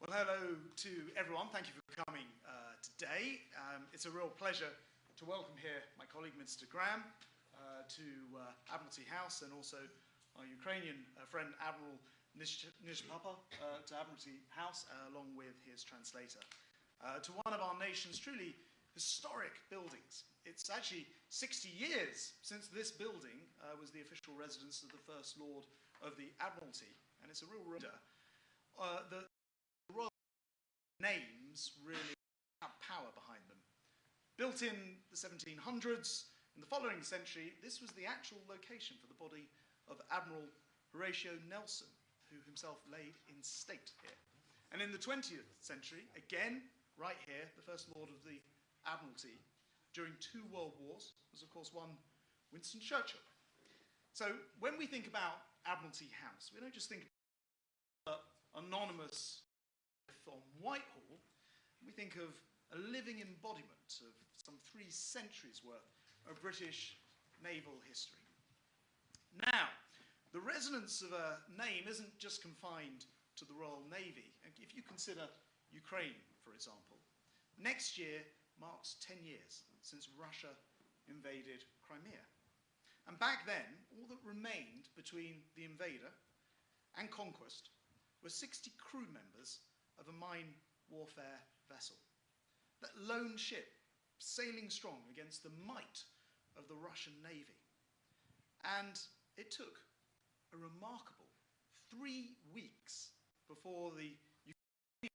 Well, hello to everyone. Thank you for coming today. It's a real pleasure to welcome here my colleague, Mr. Graham, to Admiralty House, and also our Ukrainian friend, Admiral Nishpapa, to Admiralty House, along with his translator, to one of our nation's truly historic buildings. It's actually 60 years since this building was the official residence of the First Lord of the Admiralty, and it's a real reminder that the royal names really have power behind them. Built in the 1700s, in the following century, this was the actual location for the body of Admiral Horatio Nelson, who himself laid in state here. And in the 20th century, again, right here, the First Lord of the Admiralty, during 2 world wars, was of course one Winston Churchill. So when we think about Admiralty House, we don't just think about anonymous on Whitehall, we think of a living embodiment of some 3 centuries worth of British naval history. Now, the resonance of a name isn't just confined to the Royal Navy. If you consider Ukraine, for example, next year marks 10 years since Russia invaded Crimea. And back then, all that remained between the invader and conquest were 60 crew members of a mine warfare vessel. That lone ship sailing strong against the might of the Russian Navy. And it took a remarkable 3 weeks before the Ukrainian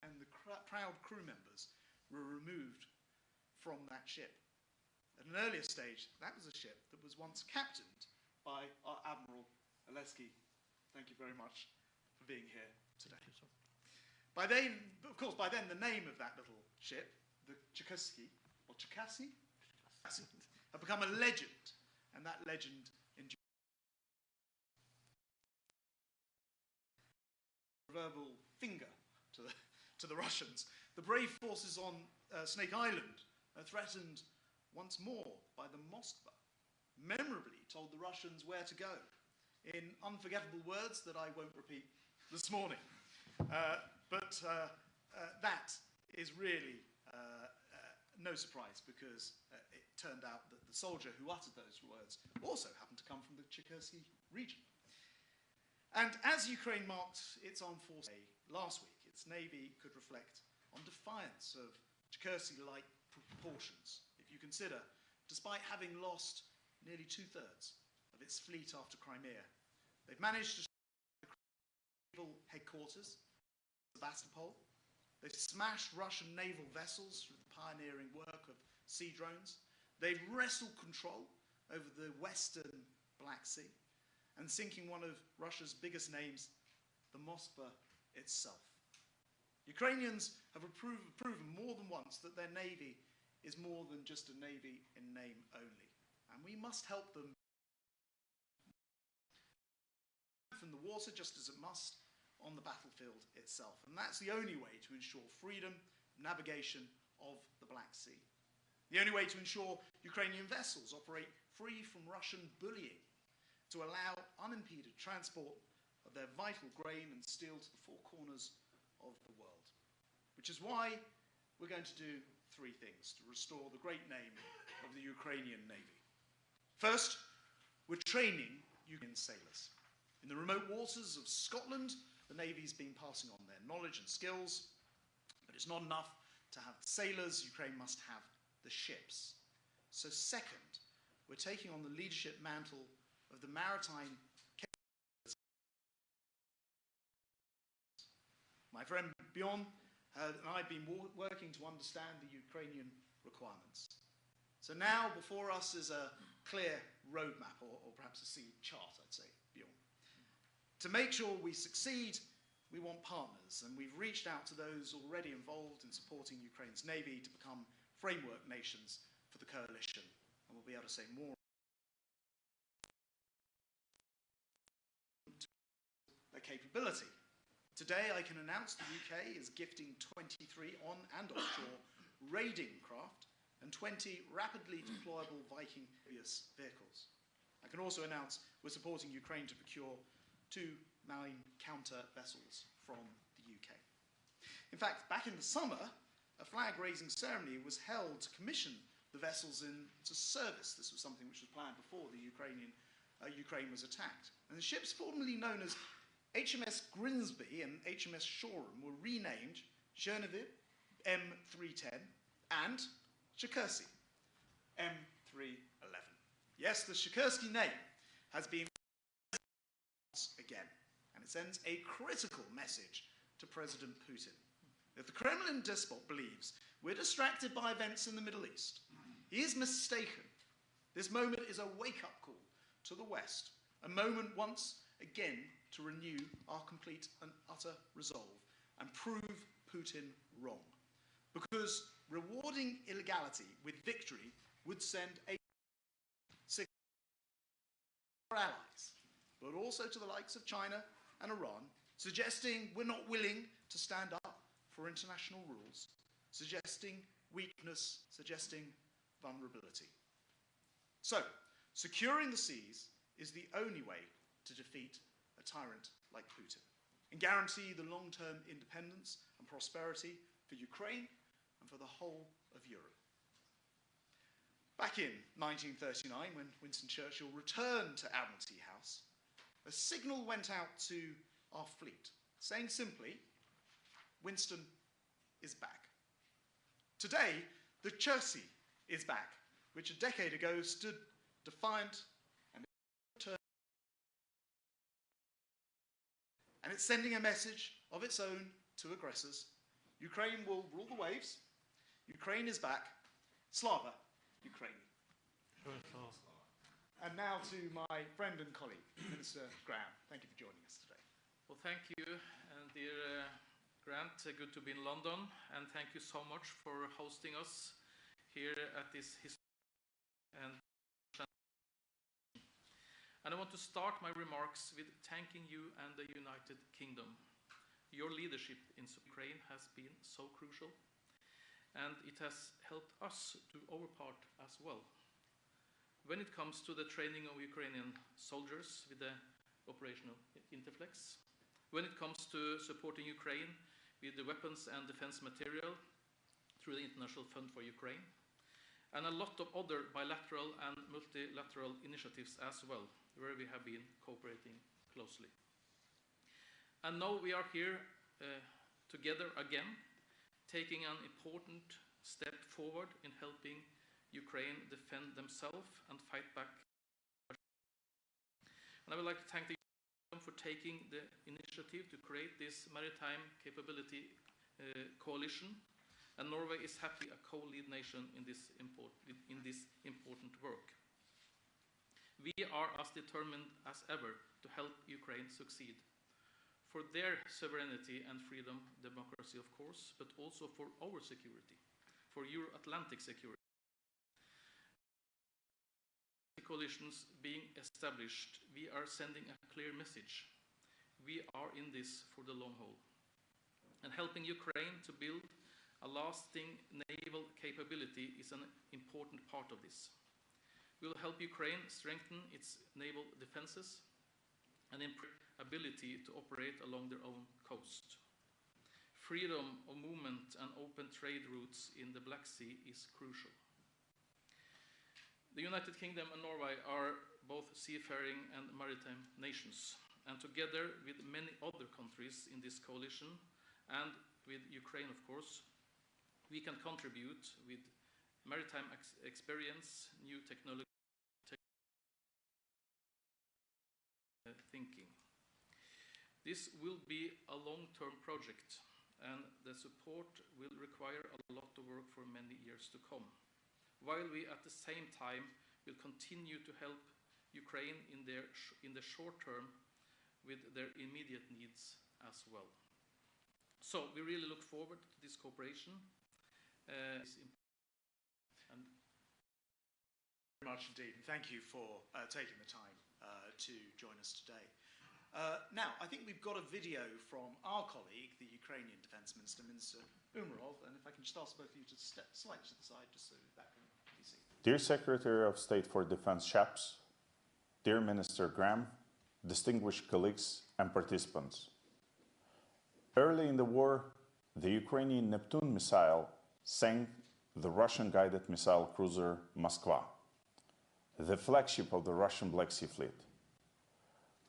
and the proud crew members were removed from that ship. At an earlier stage, that was a ship that was once captained by our Admiral Oleski. Thank you very much for being here today. By then, of course, by then the name of that little ship, the Cherkasy, or Cherkasy, had become a legend, and that legend endured. Verbal finger to the Russians. The brave forces on Snake Island are threatened once more by the Moskva, memorably told the Russians where to go, in unforgettable words that I won't repeat this morning. But that is really no surprise, because it turned out that the soldier who uttered those words also happened to come from the Cherkasy region. And as Ukraine marked its Armed Forces Day last week, its navy could reflect on defiance of Cherkasy-like proportions. If you consider, despite having lost nearly 2/3 of its fleet after Crimea, they've managed to naval headquarters, Sebastopol. They've smashed Russian naval vessels through the pioneering work of sea drones. They've wrestled control over the western Black Sea, and sinking one of Russia's biggest names, the Moskva itself. Ukrainians have proven more than once that their navy is more than just a navy in name only, and we must help them from the water just as it must on the battlefield itself. And that's the only way to ensure freedom, navigation of the Black Sea. The only way to ensure Ukrainian vessels operate free from Russian bullying, to allow unimpeded transport of their vital grain and steel to the 4 corners of the world. Which is why we're going to do 3 things to restore the great name of the Ukrainian Navy. First, we're training Ukrainian sailors. In the remote waters of Scotland, the Navy's been passing on their knowledge and skills, but it's not enough to have sailors. Ukraine must have the ships. So second, we're taking on the leadership mantle of the Maritime Capability. My friend Bjørn and I have been working to understand the Ukrainian requirements. So now before us is a clear roadmap, or perhaps a sea chart, I'd say, Bjørn. To make sure we succeed, we want partners, and we've reached out to those already involved in supporting Ukraine's Navy to become framework nations for the coalition, and we'll be able to say more. Their capability. Today I can announce the UK is gifting 23 on and offshore raiding craft and 20 rapidly deployable Viking vehicles. I can also announce we're supporting Ukraine to procure 2 maritime counter vessels from the UK. In fact, back in the summer, a flag-raising ceremony was held to commission the vessels into service. This was something which was planned before the Ukraine was attacked. And the ships formerly known as HMS Grimsby and HMS Shoreham were renamed Genevieve M310 and Shapps M311. Yes, the Shapps name has been once again, and it sends a critical message to President Putin. If the Kremlin despot believes we're distracted by events in the Middle East, he is mistaken. This moment is a wake-up call to the West, a moment once again to renew our complete and utter resolve and prove Putin wrong. Because rewarding illegality with victory would send a signal to our allies, but also to the likes of China and Iran, suggesting we're not willing to stand up for international rules, suggesting weakness, suggesting vulnerability. So, securing the seas is the only way to defeat a tyrant like Putin and guarantee the long-term independence and prosperity for Ukraine and for the whole of Europe. Back in 1939, when Winston Churchill returned to Admiralty House, a signal went out to our fleet, saying simply, Winston is back. Today, the Chelsea is back, which a decade ago stood defiant and turned. And it's sending a message of its own to aggressors. Ukraine will rule the waves. Ukraine is back. Slava Ukraine. And now to my friend and colleague, Minister Graham. Thank you for joining us today. Well, thank you, dear Grant. Good to be in London, and thank you so much for hosting us here at this and I want to start my remarks with thanking you and the United Kingdom. Your leadership in Ukraine has been so crucial, and it has helped us to our part as well. When it comes to the training of Ukrainian soldiers with the operational Interflex, when it comes to supporting Ukraine with the weapons and defense material through the International Fund for Ukraine, and a lot of other bilateral and multilateral initiatives as well, where we have been cooperating closely. And now we are here together again, taking an important step forward in helping Ukraine defend themselves and fight back. And I would like to thank the Union for taking the initiative to create this Maritime Capability Coalition, and Norway is happy a co-lead nation in this important work. We are as determined as ever to help Ukraine succeed, for their sovereignty and freedom, democracy of course, but also for our security, for Euro-Atlantic security. The coalitions being established, we are sending a clear message. We are in this for the long haul, and helping Ukraine to build a lasting naval capability is an important part of this. We will help Ukraine strengthen its naval defenses and improve ability to operate along their own coast. Freedom of movement and open trade routes in the Black Sea is crucial. The United Kingdom and Norway are both seafaring and maritime nations, and together with many other countries in this coalition and with Ukraine, of course, we can contribute with maritime experience, new technology, thinking. This will be a long-term project, and the support will require a lot of work for many years to come, while we at the same time will continue to help Ukraine in the short term with their immediate needs as well. So we really look forward to this cooperation. Very much indeed. Thank you for taking the time to join us today. Now, I think we've got a video from our colleague, the Ukrainian Defense Minister, Minister Umerov, and if I can just ask both of you to step slightly to the side just so that can be seen. Dear Secretary of State for Defense Shapps, dear Minister Graham, distinguished colleagues and participants. Early in the war, the Ukrainian Neptune missile sank the Russian guided missile cruiser Moskva, the flagship of the Russian Black Sea Fleet.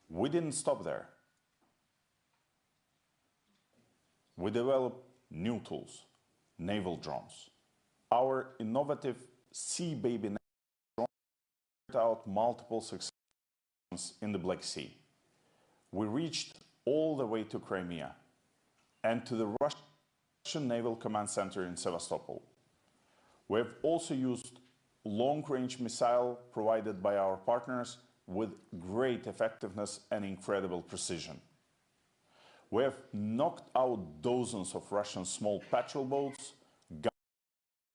We didn't stop there. We developed new tools, naval drones. Our innovative Sea Baby drone carried out multiple successes in the Black Sea. We reached all the way to Crimea and to the Russian Naval Command Center in Sevastopol. We have also used long-range missile provided by our partners with great effectiveness and incredible precision. We have knocked out dozens of Russian small patrol boats,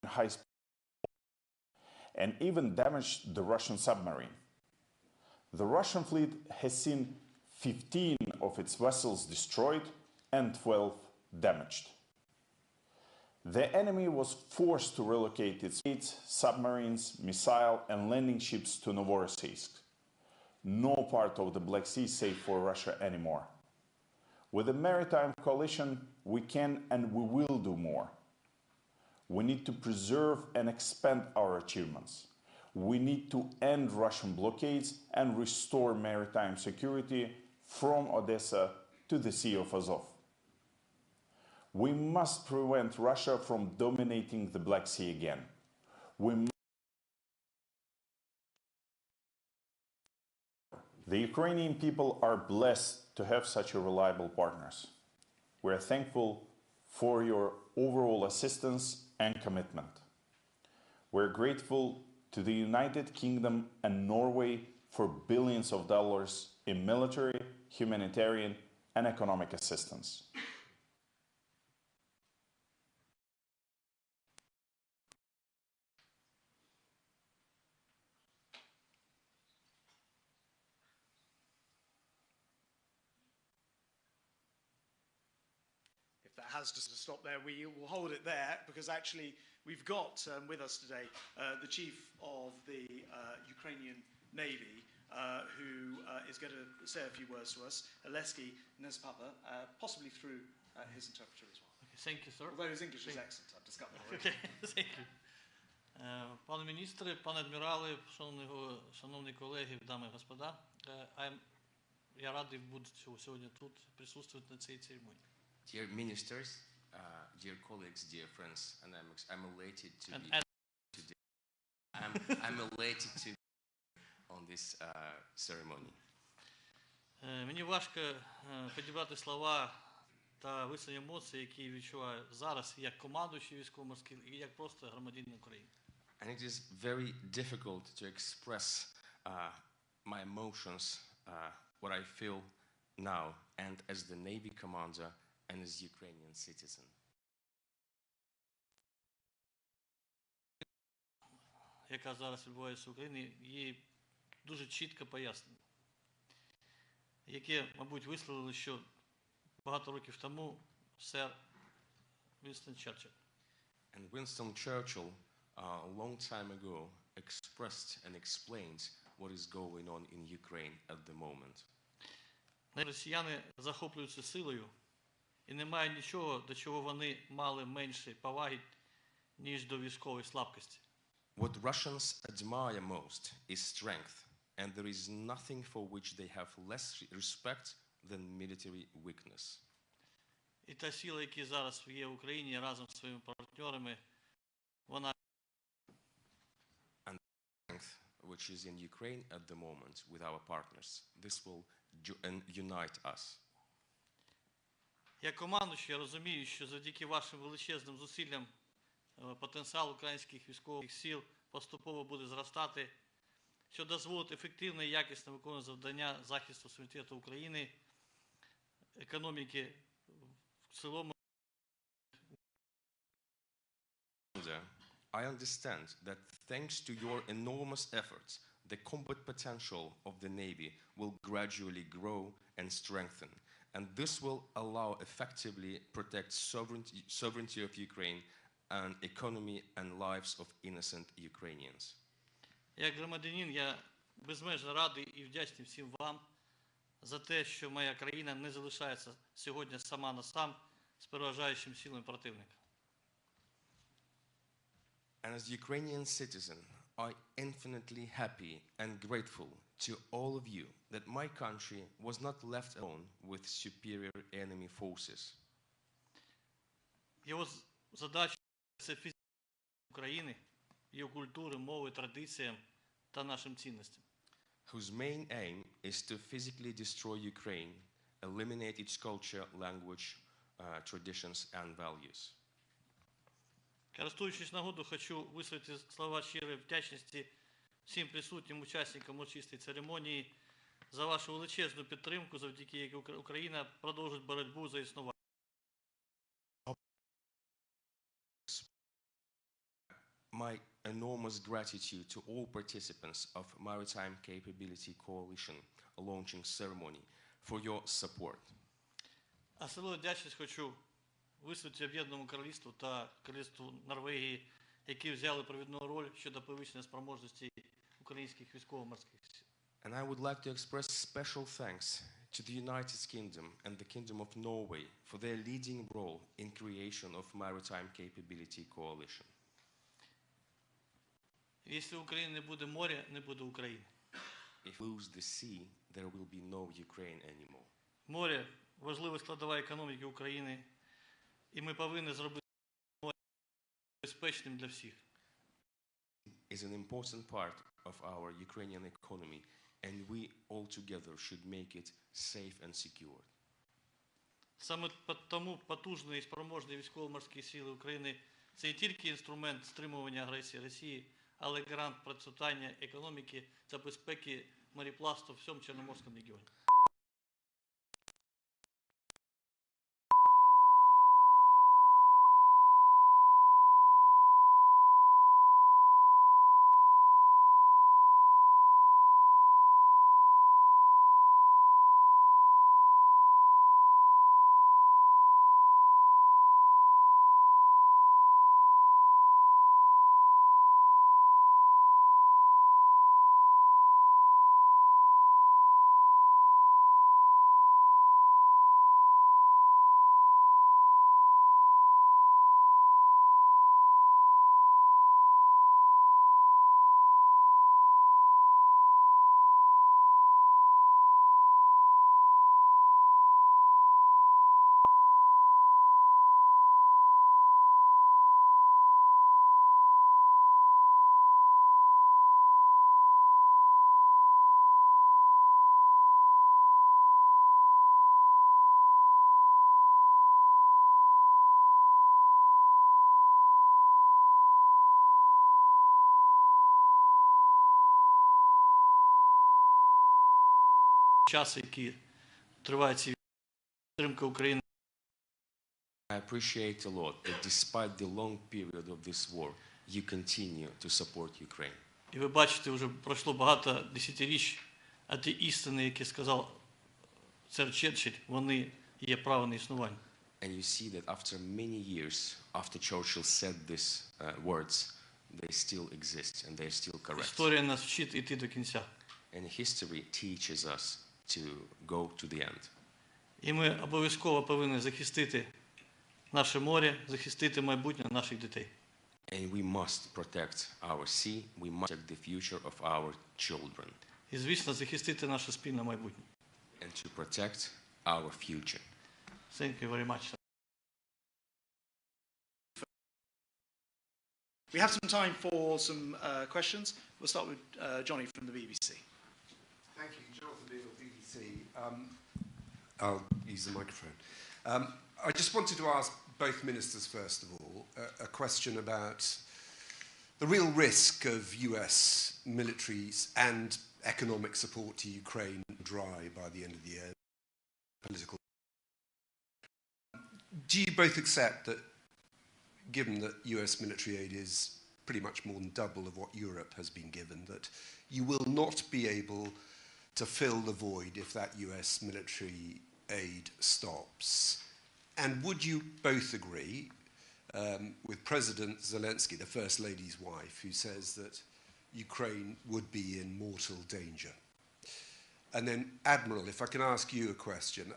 high-speed, and even damaged the Russian submarine. The Russian fleet has seen 15 of its vessels destroyed and 12 damaged. The enemy was forced to relocate its fleets, submarines, missile and landing ships to Novorossiysk. No part of the Black Sea is safe for Russia anymore. With the Maritime Coalition, we can and we will do more. We need to preserve and expand our achievements. We need to end Russian blockades and restore maritime security from Odessa to the Sea of Azov. We must prevent Russia from dominating the Black Sea again. The Ukrainian people are blessed to have such reliable partners. We are thankful for your overall assistance and commitment. We're grateful to the United Kingdom and Norway for billions of dollars in military, humanitarian, and economic assistance. Has to stop there. We will hold it there because actually we've got with us today the Chief of the Ukrainian Navy who is going to say a few words to us, Oleski Nespapa, possibly through his interpreter as well. Okay, thank you, sir. Although his English is excellent, I've discovered already. Okay, thank you. Пане міністре, пане адмірали, шановні колеги, дами і господа, я радий бути сьогодні тут, присутствувати на цій церемонії. Dear ministers, dear colleagues, dear friends, and I'm elated to be today. I'm elated to be on this ceremony. Мені важко підібрати слова та висловити емоції, які відчуваю зараз як командуючий військово-морський і як просто громадянин України. And it is very difficult to express my emotions, what I feel now, and as the Navy commander and as Ukrainian citizen. Яка зараз відбувається в Україні, її дуже чітко пояснено. Яке, мабуть, висловили, що багато років тому сер Вінстон Черчилль. And Winston Churchill, a long time ago, expressed and explained what is going on in Ukraine at the moment. Росіяни захоплюються силою, і немає нічого, до чого вони мали менше поваги, ніж до військової слабкості. What Russians admire most is strength, and there is nothing for which they have less respect than military weakness. І та сила, яка зараз є в Україні разом з своїми партнерами, вона And the strength which is in Ukraine at the moment with our partners, this will unite us. Як командуючий, я розумію, що завдяки вашим величезним зусиллям потенціал українських військових сил поступово буде зростати, що дозволить ефективно і якісно виконувати завдання захисту суверенітету України, економіки в цілому. I understand that thanks to your enormous efforts, the combat potential of the Navy will gradually grow and strengthen, and this will allow effectively protect sovereignty of Ukraine and economy and lives of innocent Ukrainians. Як громадянин, я безмежно радий і вдячний всім вам за те, що моя країна не залишається сьогодні сама на сам з переважаючим силами противника. And as Ukrainian citizen, I'm infinitely happy and grateful to all of you that my country was not left alone with superior enemy forces. Його задача – це фізична України, її культури, мови, традиціям та нашим цінностям. Whose main aim is to physically destroy Ukraine, eliminate its culture, language, traditions and values. Користуючись нагодою, хочу висловити слова щирої вдячності всім присутнім учасникам урочистої церемонії за вашу величезну підтримку, завдяки якій Україна продовжить боротьбу за існування. My enormous gratitude to all participants of Maritime Capability Coalition launching ceremony for your support. Особливу вдячність хочу висловити Об'єднаному Королівству та Королівству Норвегії, які взяли провідну роль щодо підвищення спроможності українських військово-морських сил. And I would like to express special thanks to the United Kingdom and the Kingdom of Norway for their leading role in creation of Maritime Capability Coalition. Якщо в Україні не буде моря, не буде України. If we lose the sea, there will be no Ukraine anymore. Море – важлива складова економіки України, і ми повинні зробити море безпечним для всіх. Is an important part of our Ukrainian economy, and we all together should make it safe and secure. Саме тому потужні і спроможні військово-морські сили України – це не тільки інструмент стримування агресії Росії, але гарант процвітання економіки та безпеки мореплавства в всьому Чорноморському регіоні. Час, який триває ці підтримка України. I appreciate a lot that despite the long period of this war, you continue to support Ukraine. І ви бачите, вже пройшло багато десятиріч, а ті істини, які сказав сер Черчилль, вони є право на існування. And you see that after many years, after Churchill said these words, they still exist and they're still correct. Історія нас вчить йти до кінця. And history teaches us to go to the end. І ми обов'язково повинні захистити наше море, захистити майбутнє наших дітей. And we must protect our sea, we must protect the future of our children. І, звісно, захистити наше спільне майбутнє. And to protect our future. Thank you very much. We have some time for some questions. We'll start with Johnny from the BBC. Thank you, Jonathan Beale, BBC. I'll use the microphone. I just wanted to ask both ministers, first of all, a question about the real risk of US militaries and economic support to Ukraine dry by the end of the year. Political. Do you both accept that, given that US military aid is pretty much more than double of what Europe has been given, that you will not be able to fill the void if that US military aid stops? And would you both agree with President Zelensky, the First Lady's wife, who says that Ukraine would be in mortal danger? And then, Admiral, if I can ask you a question.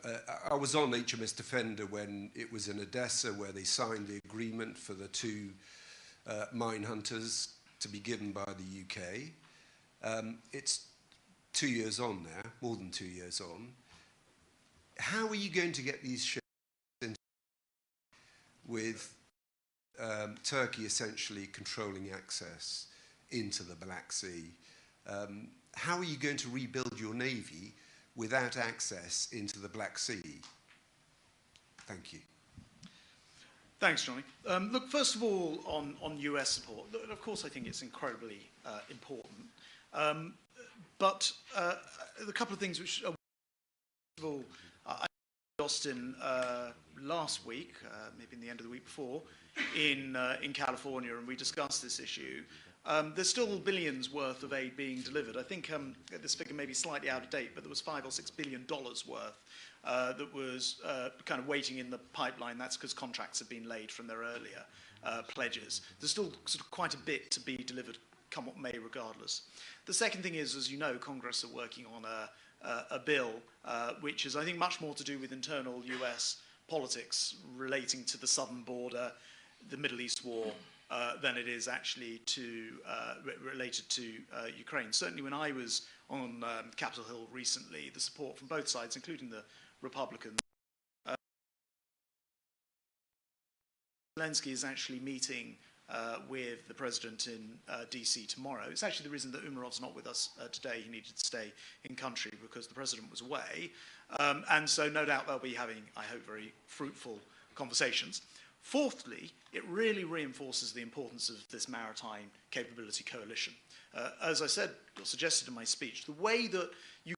I was on HMS Defender when it was in Odessa, where they signed the agreement for the 2 mine hunters to be given by the UK. It's 2 years on now, more than 2 years on. How are you going to get these ships into with Turkey essentially controlling access into the Black Sea? How are you going to rebuild your navy without access into the Black Sea? Thank you. Thanks, Johnny. Look, first of all, on US support, look, of course I think it's incredibly important. But a couple of things which, first of all, I was in Austin last week, maybe in the end of the week before, in California, and we discussed this issue. There's still billions worth of aid being delivered. I think this figure may be slightly out of date, but there was $5 or $6 billion worth that was kind of waiting in the pipeline. That's because contracts have been laid from their earlier pledges. There's still sort of quite a bit to be delivered, come what may, regardless. The second thing is, as you know, Congress are working on a bill which is, I think, much more to do with internal US politics relating to the southern border, the Middle East war, than it is actually related to Ukraine. Certainly when I was on Capitol Hill recently, the support from both sides, including the Republicans, Zelensky is actually meeting with the president in DC tomorrow. It's actually the reason that Umarov's not with us today. He needed to stay in country because the president was away. And so no doubt they'll be having, I hope, very fruitful conversations. Fourthly, it really reinforces the importance of this Maritime Capability Coalition. As I said, or suggested in my speech, the way that you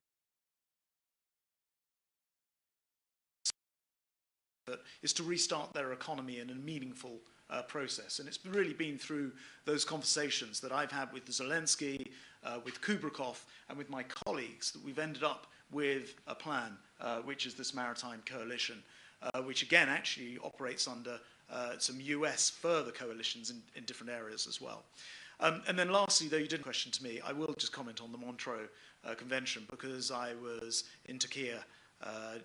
is to restart their economy in a meaningful process. And it's really been through those conversations that I've had with Zelensky, with Kubrikov, and with my colleagues that we've ended up with a plan, which is this Maritime Coalition, which again actually operates under some US further coalitions in different areas as well. And then lastly, though you didn't question to me, I will just comment on the Montreux Convention, because I was in Turkey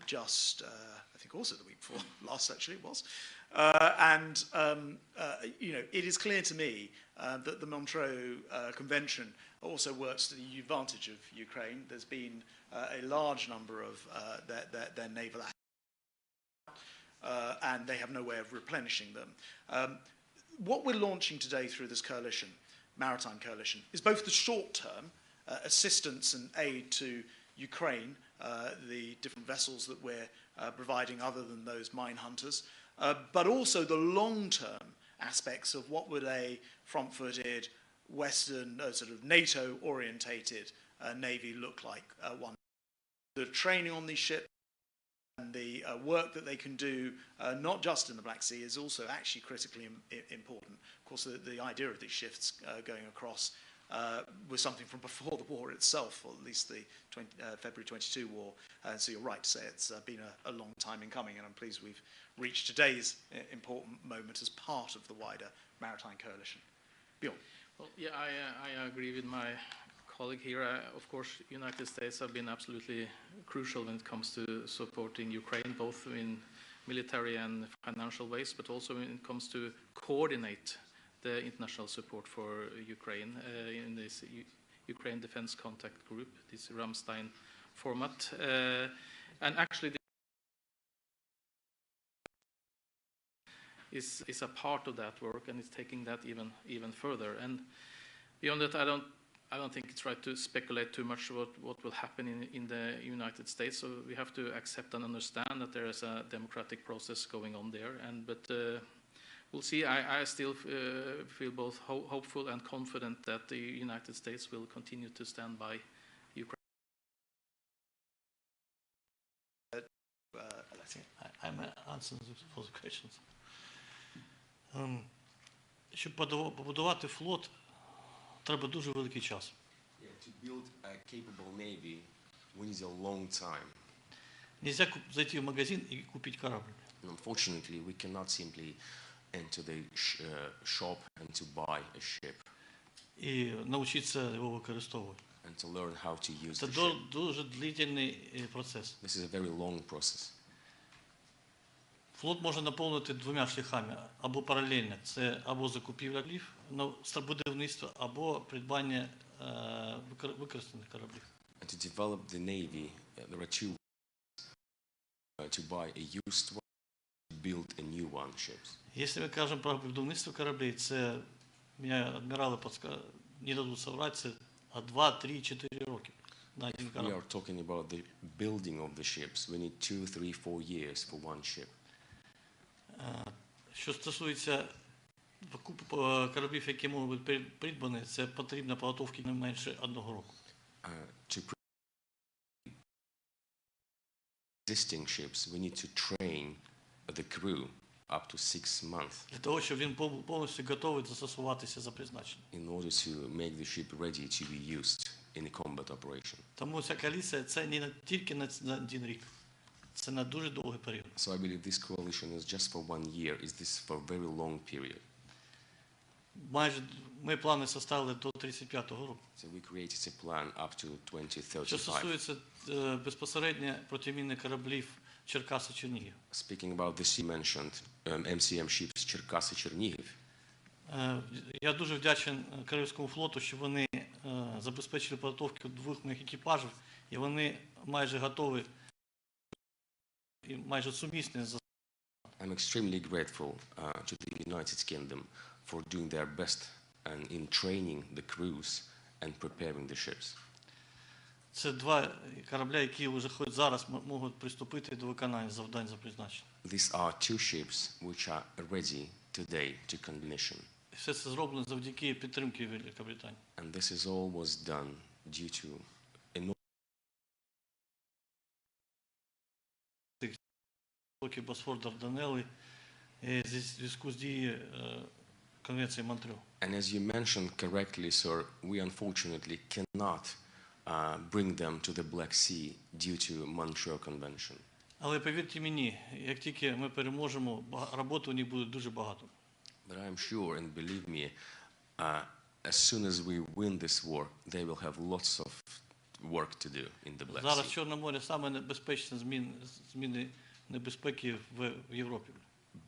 just, I think also the week before last actually it was. You know, it is clear to me that the Montreux Convention also works to the advantage of Ukraine. There's been a large number of their naval assets, and they have no way of replenishing them. What we're launching today through this coalition, Maritime Coalition, is both the short-term assistance and aid to Ukraine, the different vessels that we're providing other than those mine hunters, but also the long-term aspects of what would a front-footed, Western, sort of NATO-orientated navy look like. The training on these ships and the work that they can do, not just in the Black Sea, is also actually critically important. Of course, the idea of these shifts going across was something from before the war itself, or at least the February 22 war. So you're right to say it's been a long time in coming, and I'm pleased we've reached today's important moment as part of the wider Maritime Coalition. Bjørn. Well, yeah, I agree with my colleague here. Of course, United States have been absolutely crucial when it comes to supporting Ukraine, both in military and financial ways, but also when it comes to coordinate the international support for Ukraine in this Ukraine Defense Contact Group, this Ramstein format. And actually is a part of that work, and it's taking that even further. And beyond that, I don't think it's right to speculate too much about what will happen in the United States. So we have to accept and understand that there is a democratic process going on there. But we'll see. I still feel both hopeful and confident that the United States will continue to stand by Ukraine. I'm answering for the questions. Щоб побудувати флот, треба дуже великий час. To build a capable navy, we need a long time. Нельзя зайти в магазин и купить корабль. Unfortunately, we cannot simply enter the shop and to buy a ship. І навчитися його використовувати. and to learn how to use Це the ship. дуже длительний процес. This is a very long process. Флот може наповнити двома шляхами, або паралельно. Це або закупівля будівництва, або придбання використаних кораблів. And to develop the navy, there are two ways: to buy a used one, to build a new one ships. Якщо ми кажемо про будівництво кораблів, це, мене адмірали не дадуть соврати, це 2, 3, 4 роки на один We корабль. are talking about the building of the ships. We need 2, 3, 4 years for one ship. Що стосується кораблів, які можуть бути придбані, це потрібна підготовка не менше 1 року. To existing ships, we need to train the crew up to 6 months Для того, щоб він повністю готовий застосуватися за призначенням. in order to make the ship ready to be used in a combat operation. Тому ця коаліція це не тільки на 1 рік, це на дуже довгий період. So I believe this coalition is just for 1 year. Is this for a very long period? Майже ми плани составили до 35-го року. So we created a plan up to Що 2035. стосується безпосередньо протимінних кораблів Черкаси-Чернігів. Speaking about the sea mentioned MCM ships Черкаси Чернігів, Я дуже вдячний Київському флоту, що вони забезпечили підготовку 2 моїх екіпажів, і вони майже готові і майже сумісні з I'm extremely grateful to the United Kingdom for doing their best and in training the crews and preparing the ships. Це 2 корабля, які вже хоч зараз можуть приступити до виконання завдань за призначенням. These are 2 ships which are ready today to commission. Все це зроблено завдяки підтримки Великобританії. And this is all was done due to Босфор Дарданелли в зв'язку з дією Конвенції Монтрё. And as you mentioned correctly, sir, we unfortunately cannot bring them to the Black Sea due to Montreux Convention. Але повірте мені, як тільки ми переможемо, роботи у них буде дуже багато. But I am sure, and believe me, as soon as we win this war, they will have lots of work to do in the Black Зараз Sea. Чорне море саме небезпечне зміни небезпеки в Європі.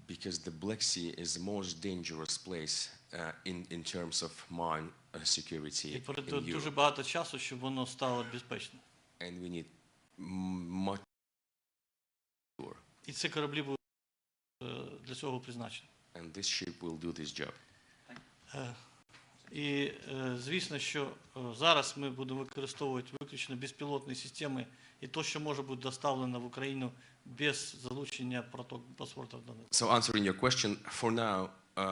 Because the Black Sea is the most dangerous place in terms of mine security І in пройде дуже Europe. багато часу, щоб воно стало безпечним. And we need much more. І ці кораблі будуть для цього призначені. And this ship will do this job. І звісно, що зараз ми будемо використовувати виключно безпілотні системи і те, що може бути доставлено в Україну без залучення проток Босфор Дарданелли. So answering your question, for now,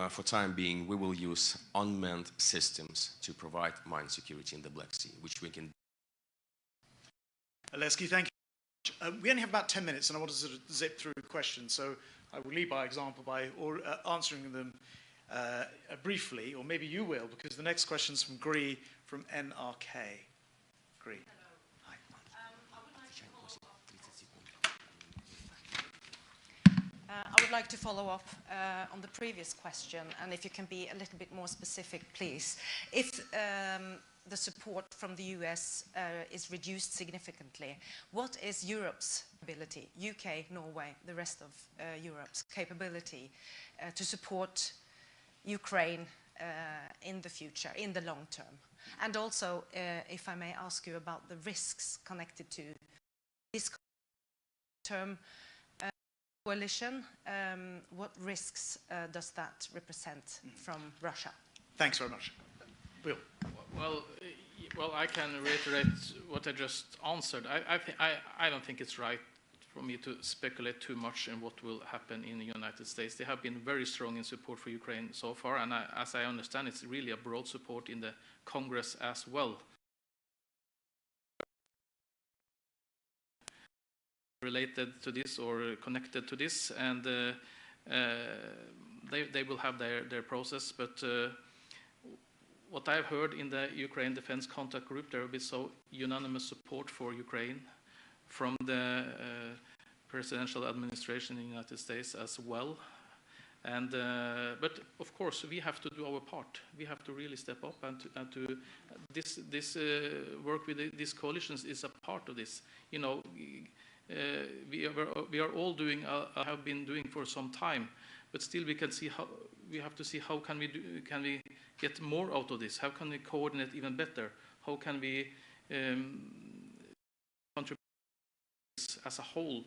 for time being, we will use unmanned systems to provide mine security in the Black Sea, which we can. Lesky, thank you. We only have about 10 minutes, and I want to sort of zip through questions. So I will lead by example by answering them briefly, or maybe you will, because the next question is from Gree from NRK. Gree. Hi. I would like to follow up on the previous question, and if you can be a little bit more specific, please. If the support from the US is reduced significantly, what is Europe's ability, UK, Norway, the rest of Europe's capability to support Ukraine in the future, in the long term? And also, if I may ask you about the risks connected to this term coalition, what risks does that represent from Russia? Thanks very much. Will. Well, I can reiterate what I just answered. I don't think it's right for me to speculate too much in what will happen in the United States. They have been very strong in support for Ukraine so far, and as I understand, it's really a broad support in the Congress as well. Related to this or connected to this, and they will have their process, but what I've heard in the Ukraine Defense Contact Group, there will be so unanimous support for Ukraine from the presidential administration in the United States as well. And but of course we have to do our part. We have to really step up, and to this work with these coalitions is a part of this. You know, we are all doing, have been doing for some time, but still we can see how we have to see how can we get more out of this? How can we coordinate even better? How can we contribute as a whole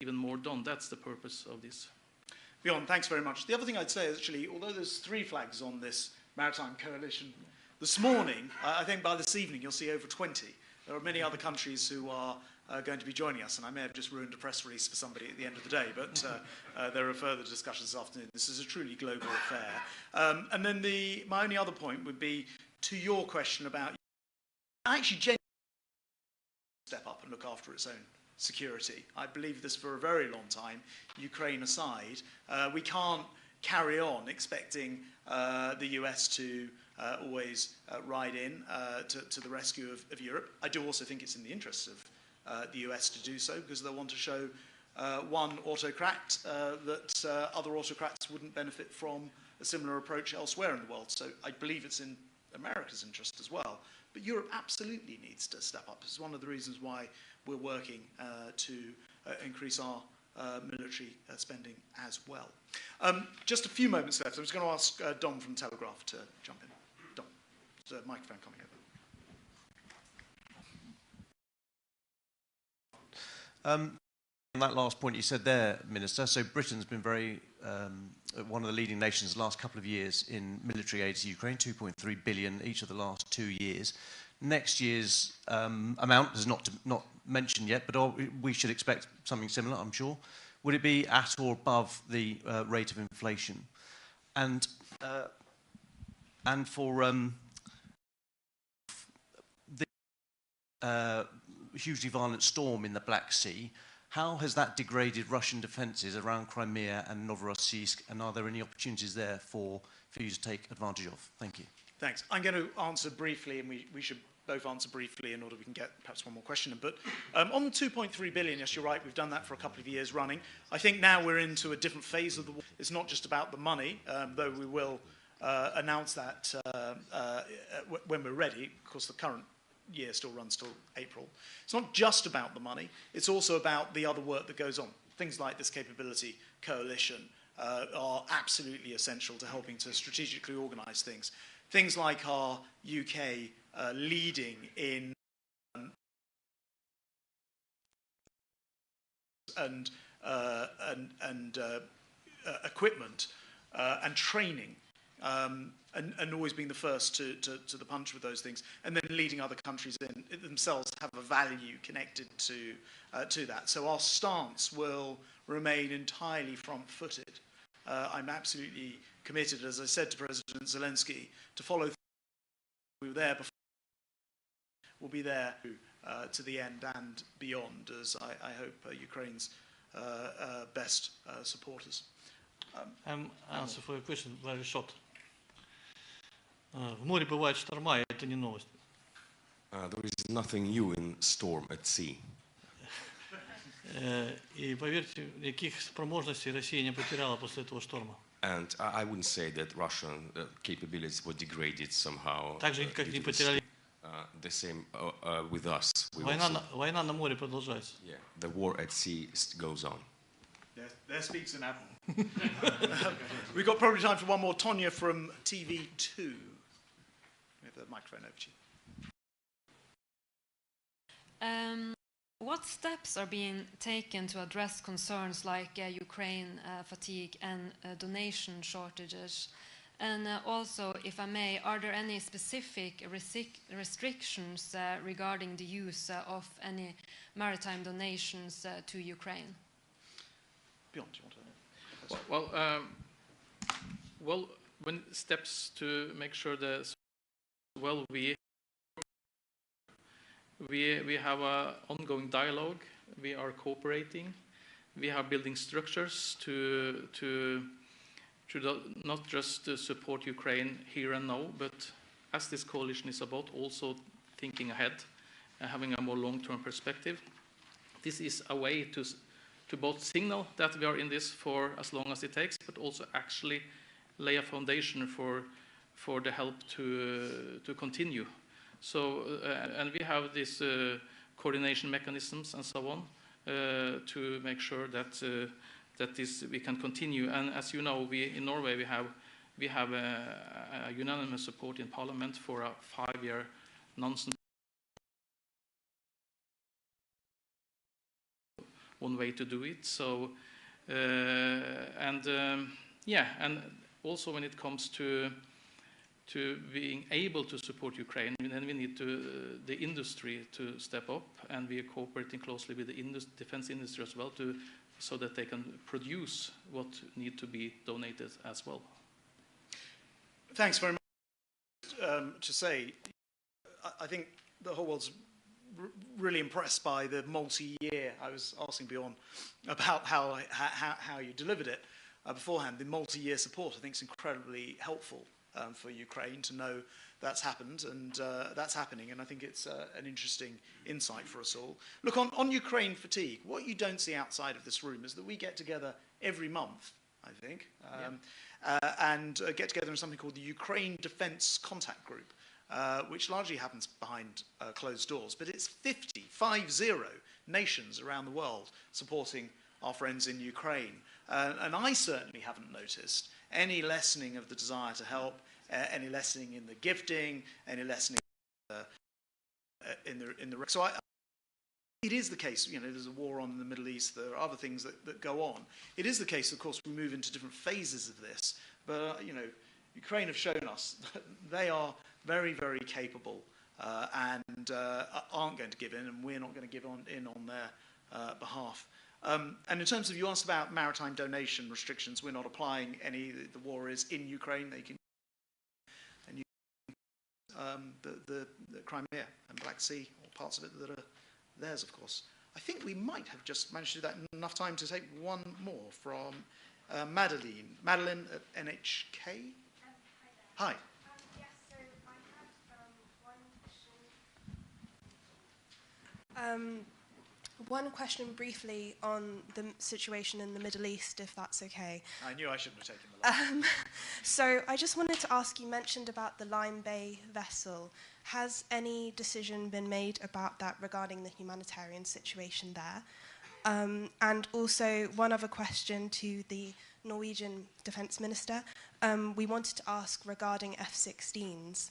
even more done? That's the purpose of this. Bjørn, thanks very much. The other thing I'd say is actually, although there's 3 flags on this Maritime Coalition, this morning, I think by this evening, you'll see over 20. There are many other countries who are going to be joining us, and I may have just ruined a press release for somebody at the end of the day, but there are further discussions this afternoon. This is a truly global affair. And then my only other point would be to your question about actually genuinely step up and look after its own security. I believe this for a very long time, Ukraine aside. We can't carry on expecting the US to always ride in to the rescue of Europe. I do also think it's in the interests of the US to do so, because they'll want to show one autocrat that other autocrats wouldn't benefit from a similar approach elsewhere in the world. So I believe it's in America's interest as well. But Europe absolutely needs to step up. It's one of the reasons why we're working to increase our military spending as well. Just a few moments left. I'm just going to ask Dom from Telegraph to jump in. Dom, there's a microphone coming over. On that last point you said there, Minister, so Britain's been very one of the leading nations the last couple of years in military aid to Ukraine, 2.3 billion each of the last 2 years. Next year's amount is not mentioned yet, but we should expect something similar, I'm sure. Would it be at or above the rate of inflation? And for the hugely violent storm in the Black Sea, how has that degraded Russian defences around Crimea and Novorossiysk, and are there any opportunities there for you to take advantage of? Thank you. Thanks. I'm going to answer briefly, and we should both answer briefly in order we can get perhaps one more question in. But on the 2.3 billion, yes, you're right, we've done that for a couple of years running. I think now we're into a different phase of the war. It's not just about the money, though we will announce that when we're ready. Of course, the current year still runs till April. It's not just about the money, it's also about the other work that goes on. Things like this Capability Coalition are absolutely essential to helping to strategically organise things. Things like our UK leading in equipment and training, and always being the first to the punch with those things, and then leading other countries in themselves have a value connected to that. So our stance will remain entirely front-footed. I'm absolutely committed, as I said to President Zelensky, to follow through. We were there before. We'll be there to the end and beyond, as I hope Ukraine's best supporters. Answer for your question very short. В море бывают шторма, и это не новость. There is nothing new in storm at sea. И поверьте, никаких способностей Россия не потеряла после этого шторма. And I wouldn't say that Russian capabilities were degraded somehow. Так же, как не потеряли. The same with us. Война на море продолжается. Yeah, the war at sea goes on. There speaks an admiral. We've got probably time for one more. Tonya from TV2. We have the microphone over to you. What steps are being taken to address concerns like Ukraine fatigue and donation shortages? And also, if I may, are there any specific restrictions regarding the use of any maritime donations to Ukraine? Bjørn, do you want to? Well, when steps to make sure that we have an ongoing dialogue. We are cooperating. We are building structures to not just support Ukraine here and now, but as this coalition is about, also thinking ahead and having a more long-term perspective. This is a way to both signal that we are in this for as long as it takes, but also actually lay a foundation for the help to continue. So, and we have these coordination mechanisms and so on to make sure that we can continue. And as you know, in Norway we have a unanimous support in Parliament for a 5-year nonsense. One way to do it. So, yeah, and also when it comes to being able to support Ukraine, then we need the industry to step up, and we are cooperating closely with the defense industry as well, so that they can produce what need to be donated as well. Thanks very much. To say, I think the whole world's really impressed by the multi-year. I was asking Bjørn about how you delivered it beforehand. The multi-year support, I think, is incredibly helpful for Ukraine to know that's happened and that's happening. And I think it's an interesting insight for us all. Look, on Ukraine fatigue, what you don't see outside of this room is that we get together every month, I think, and get together in something called the Ukraine Defence Contact Group. Which largely happens behind closed doors, but it's 50 nations around the world supporting our friends in Ukraine. And I certainly haven't noticed any lessening of the desire to help, any lessening in the gifting, any lessening in the so it is the case, you know, there's a war on in the Middle East, there are other things that go on. It is the case, of course, we move into different phases of this, but, you know, Ukraine have shown us that they are very, very capable and aren't going to give in, and we're not going to give in on their behalf. And in terms of, you asked about maritime donation restrictions, we're not applying any. The war is in Ukraine. They can and the Crimea and Black Sea, or parts of it that are theirs, of course. I think we might have just managed to do that in enough time to take one more from Madeline. Madeline at NHK. Hi. Yes, so I had one question briefly on the situation in the Middle East, if that's okay. I knew I shouldn't have taken the line. So I just wanted to ask, you mentioned about the Lime Bay vessel. Has any decision been made about that regarding the humanitarian situation there? And also one other question to the Norwegian Defence Minister. We wanted to ask regarding F-16s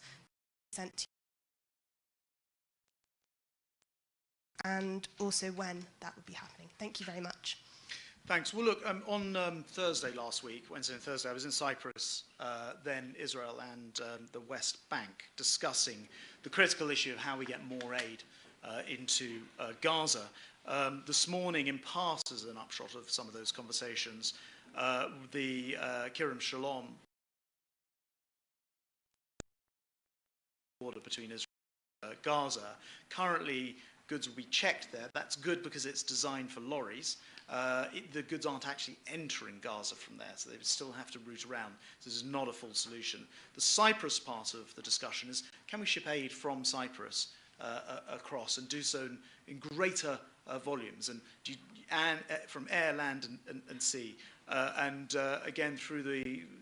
sent to, and also when that would be happening. Thank you very much. Thanks. Well, look, on Thursday last week, Wednesday and Thursday, I was in Cyprus, then Israel and the West Bank, discussing the critical issue of how we get more aid into Gaza. This morning, in part as an upshot of some of those conversations, the Kerem Shalom border between Israel and Gaza. Currently, goods will be checked there. That's good because it's designed for lorries. The goods aren't actually entering Gaza from there, so they would still have to route around. So this is not a full solution. The Cyprus part of the discussion is, can we ship aid from Cyprus across and do so in greater volumes and from air, land and sea. Again,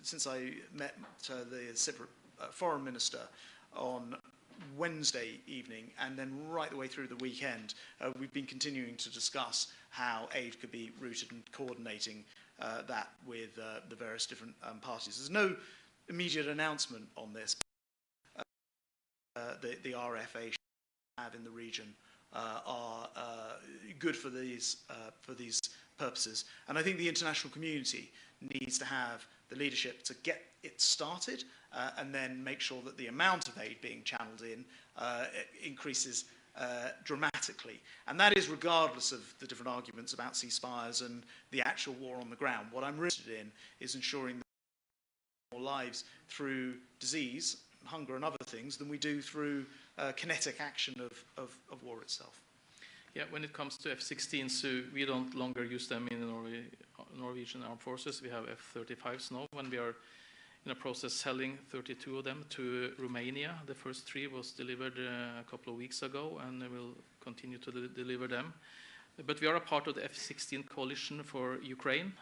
since I met the Cypriot foreign minister on Wednesday evening, and then right the way through the weekend, we've been continuing to discuss how aid could be routed and coordinating that with the various different parties. There's no immediate announcement on this. The RFA have in the region are good for these purposes. And I think the international community needs to have the leadership to get it started and then make sure that the amount of aid being channeled in increases dramatically. And that is regardless of the different arguments about ceasefires and the actual war on the ground. What I'm really interested in is ensuring that more lives through disease, hunger and other things than we do through kinetic action of war itself. Yeah, when it comes to F-16s, we don't longer use them in the Norwegian Armed Forces. We have F-35s now, when we are in a process selling 32 of them to Romania. The first 3 was delivered a couple of weeks ago, and we will continue to deliver them. but we are a part of the F-16 coalition for Ukraine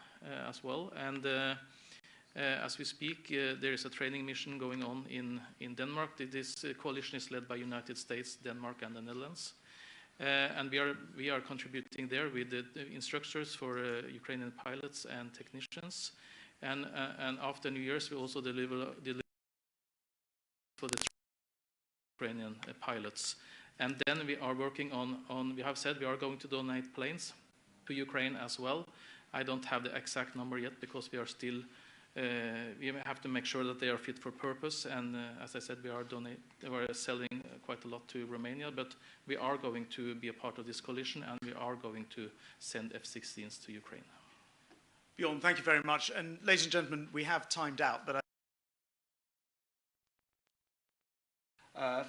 as well, and as we speak, there is a training mission going on in Denmark. This coalition is led by United States, Denmark, and the Netherlands. And we are contributing there with the instructors for Ukrainian pilots and technicians. And after New Year's, we also deliver for the Ukrainian pilots. And then we are working on, we have said we are going to donate planes to Ukraine as well. I don't have the exact number yet because we are still, we have to make sure that they are fit for purpose. And as I said, we are selling quite a lot to Romania, but we are going to be a part of this coalition and we are going to send F-16s to Ukraine. Bjørn, thank you very much. And ladies and gentlemen, we have timed out, but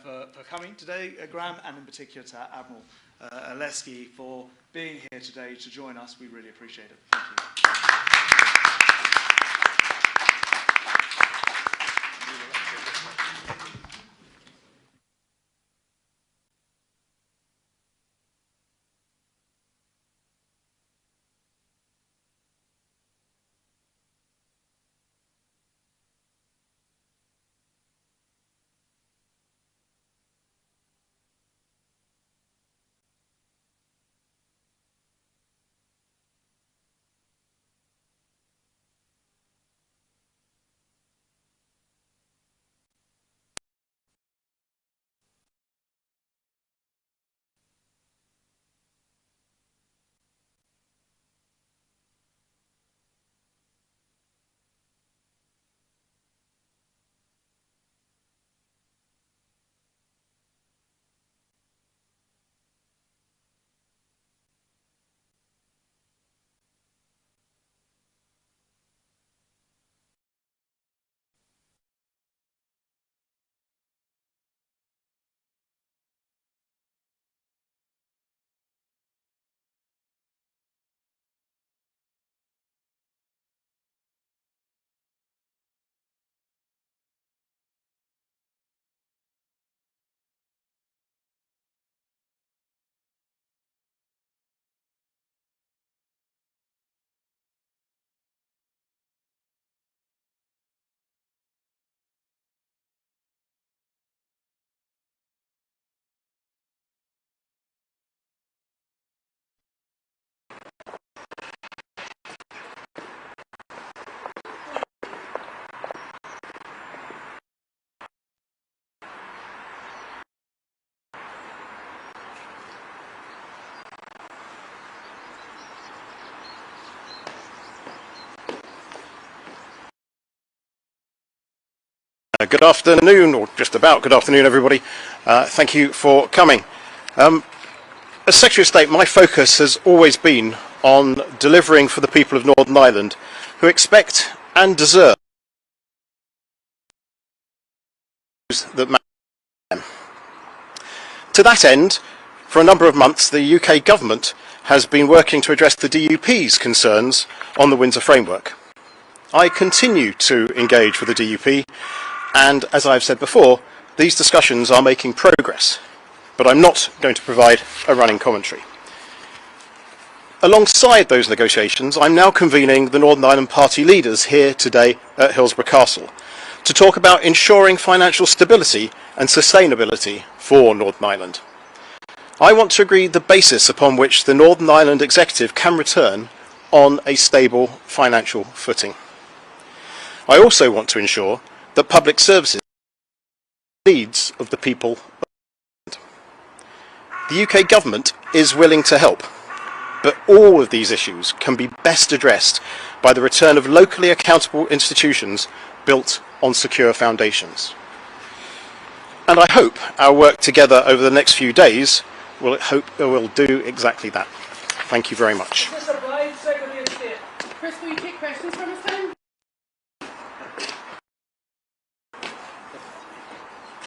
for coming today, Graham, and in particular to Admiral Oleski for being here today to join us. We really appreciate it. Thank you. Good afternoon, or just about good afternoon, everybody. Thank you for coming. As Secretary of State, my focus has always been on delivering for the people of Northern Ireland who expect and deserve that matter to them. To that end, for a number of months, the UK government has been working to address the DUP's concerns on the Windsor Framework. I continue to engage with the DUP, and as I've said before, these discussions are making progress, but I'm not going to provide a running commentary. Alongside those negotiations, I'm now convening the Northern Ireland Party leaders here today at Hillsborough Castle to talk about ensuring financial stability and sustainability for Northern Ireland. I want to agree the basis upon which the Northern Ireland Executive can return on a stable financial footing. I also want to ensure that public services meet the needs of the people of Ireland. The UK government is willing to help, but all of these issues can be best addressed by the return of locally accountable institutions built on secure foundations. And I hope our work together over the next few days will do exactly that. Thank you very much. Chris, will you take questions from us then?